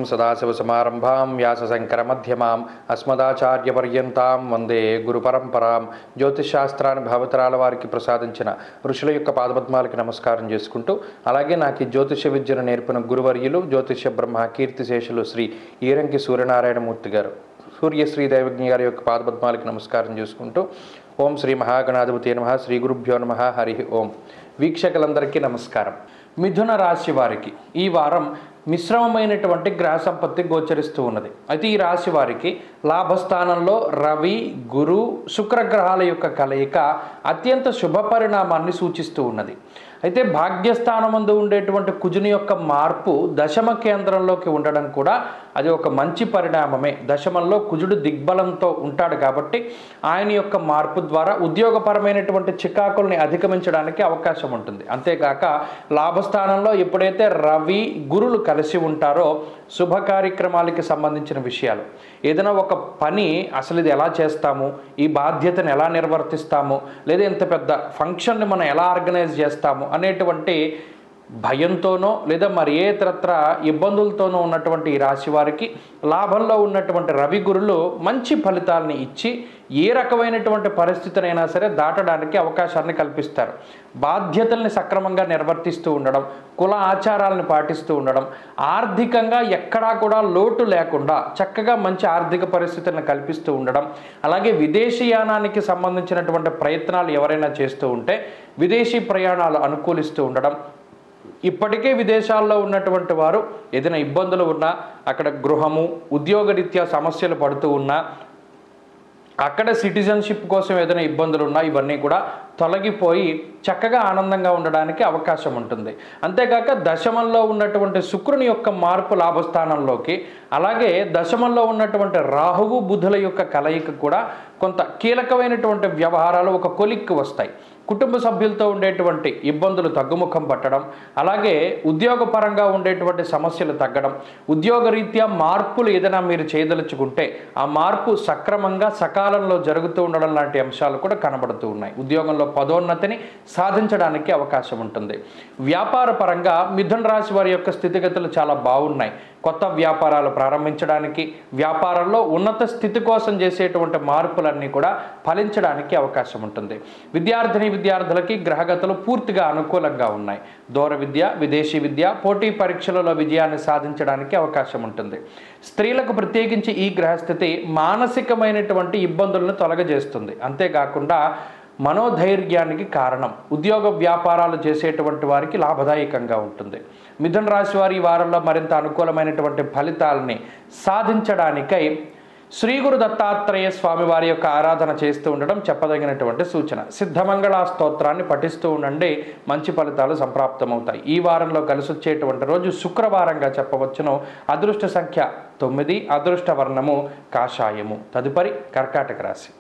సదాశివసమారంభాం వ్యాసశంకరమధ్యమాం అస్మదాచార్యపర్యంతాం వందే గురుపరంపరాం. జ్యోతిషశాస్త్రాన్ని భావతరాల వారికి ప్రసాదించిన ఋషుల యొక్క పాదపద్మాలకి నమస్కారం చేసుకుంటూ, అలాగే నాకు ఈ జ్యోతిష విద్యను నేర్పిన గురువర్యులు జ్యోతిష బ్రహ్మ కీర్తిశేషులు శ్రీ ఈరంకి సూర్యనారాయణమూర్తి గారు, సూర్యశ్రీ దైవజ్ఞ గారి యొక్క పాదపద్మాలకి నమస్కారం చేసుకుంటూ, ఓం శ్రీ మహాగణాధిపతి నమః, శ్రీ గురుభ్యో నమః, హరి ఓం. వీక్షకులందరికీ నమస్కారం. మిథున రాశి వారికి ఈ వారం మిశ్రమమైనటువంటి గ్రహ సంపత్తి గోచరిస్తూ ఉన్నది. అయితే ఈ రాశి వారికి లాభస్థానంలో రవి, గురు, శుక్రగ్రహాల యొక్క కలయిక అత్యంత శుభ పరిణామాన్ని సూచిస్తూ ఉన్నది. అయితే భాగ్యస్థానమందు ఉండేటువంటి కుజుని యొక్క మార్పు దశమ కేంద్రంలోకి ఉండడం కూడా అది ఒక మంచి పరిణామమే. దశమంలో కుజుడు దిగ్బలంతో ఉంటాడు కాబట్టి ఆయన యొక్క మార్పు ద్వారా ఉద్యోగపరమైనటువంటి చికాకుల్ని అధిగమించడానికి అవకాశం ఉంటుంది. అంతేకాక లాభస్థానంలో ఎప్పుడైతే రవి, గురులు కలిసి ఉంటారో శుభ కార్యక్రమాలకి సంబంధించిన విషయాలు, ఏదైనా ఒక పని అసలు ఇది ఎలా చేస్తాము, ఈ బాధ్యతను ఎలా నిర్వర్తిస్తాము, లేదా ఇంత పెద్ద ఫంక్షన్ని మనం ఎలా ఆర్గనైజ్ చేస్తాము అనేటువంటి భయంతోనో లేదా మరి ఏ ఇతరత్ర ఇబ్బందులతోనో ఉన్నటువంటి ఈ రాశి వారికి లాభంలో ఉన్నటువంటి రవి గురులు మంచి ఫలితాలని ఇచ్చి ఏ రకమైనటువంటి పరిస్థితినైనా సరే దాటడానికి అవకాశాన్ని కల్పిస్తారు. బాధ్యతల్ని సక్రమంగా నిర్వర్తిస్తూ ఉండడం, కుల ఆచారాలను పాటిస్తూ ఉండడం, ఆర్థికంగా ఎక్కడా కూడా లోటు లేకుండా చక్కగా మంచి ఆర్థిక పరిస్థితులను కల్పిస్తూ ఉండడం, అలాగే విదేశీయానానికి సంబంధించినటువంటి ప్రయత్నాలు ఎవరైనా చేస్తూ ఉంటే విదేశీ ప్రయాణాలు అనుకూలిస్తూ ఉండడం, ఇప్పటికే విదేశాల్లో ఉన్నటువంటి వారు ఏదైనా ఇబ్బందులు ఉన్నా, అక్కడ గృహము, ఉద్యోగరీత్యా సమస్యలు పడుతూ ఉన్నా, అక్కడ సిటిజన్షిప్ కోసం ఏదైనా ఇబ్బందులు ఉన్నా ఇవన్నీ కూడా తొలగిపోయి చక్కగా ఆనందంగా ఉండడానికి అవకాశం ఉంటుంది. అంతేకాక దశమంలో ఉన్నటువంటి శుక్రుని యొక్క మార్పు లాభస్థానంలోకి, అలాగే దశమంలో ఉన్నటువంటి రాహువు, బుధుల యొక్క కలయిక కూడా కొంత కీలకమైనటువంటి వ్యవహారాలు ఒక కొలిక్కి వస్తాయి. కుటుంబ సభ్యులతో ఉండేటువంటి ఇబ్బందులు తగ్గుముఖం పట్టడం, అలాగే ఉద్యోగపరంగా ఉండేటువంటి సమస్యలు తగ్గడం, ఉద్యోగరీత్యా మార్పులు ఏదైనా మీరు చేయదలుచుకుంటే ఆ మార్పు సక్రమంగా సకాలంలో జరుగుతూ ఉండడం లాంటి అంశాలు కూడా కనబడుతూ ఉన్నాయి. ఉద్యోగంలో పదోన్నతిని సాధించడానికి అవకాశం ఉంటుంది. వ్యాపార పరంగా మిథున రాశి వారి యొక్క స్థితిగతులు చాలా బాగున్నాయి. కొత్త వ్యాపారాలు ప్రారంభించడానికి, వ్యాపారంలో ఉన్నత స్థితి కోసం చేసేటువంటి మార్పులన్నీ కూడా ఫలించడానికి అవకాశం ఉంటుంది. విద్యార్థులకి గ్రహగతులు పూర్తిగా అనుకూలంగా ఉన్నాయి. దూర విద్య, విదేశీ విద్య, పోటీ పరీక్షలలో విజయాన్ని సాధించడానికి అవకాశం ఉంటుంది. స్త్రీలకు ప్రత్యేకించి ఈ గ్రహస్థితి మానసికమైనటువంటి ఇబ్బందులను తొలగజేస్తుంది. అంతేకాకుండా మనోధైర్యానికి కారణం. ఉద్యోగ వ్యాపారాలు చేసేటువంటి వారికి లాభదాయకంగా ఉంటుంది. మిథున రాశి వారి ఈ వారంలో మరింత అనుకూలమైనటువంటి ఫలితాలని సాధించడానికై శ్రీ గురు దత్తాత్రేయ స్వామి వారి యొక్క ఆరాధన చేస్తూ ఉండడం చెప్పదగినటువంటి సూచన. సిద్ధమంగళ స్తోత్రాన్ని పఠిస్తూ ఉండండి, మంచి ఫలితాలు సంప్రాప్తమవుతాయి. ఈ వారంలో కలిసి వచ్చేటువంటి రోజు శుక్రవారంగా చెప్పవచ్చును. అదృష్ట సంఖ్య 9, అదృష్ట వర్ణము కాషాయము. తదుపరి కర్కాటక రాశి.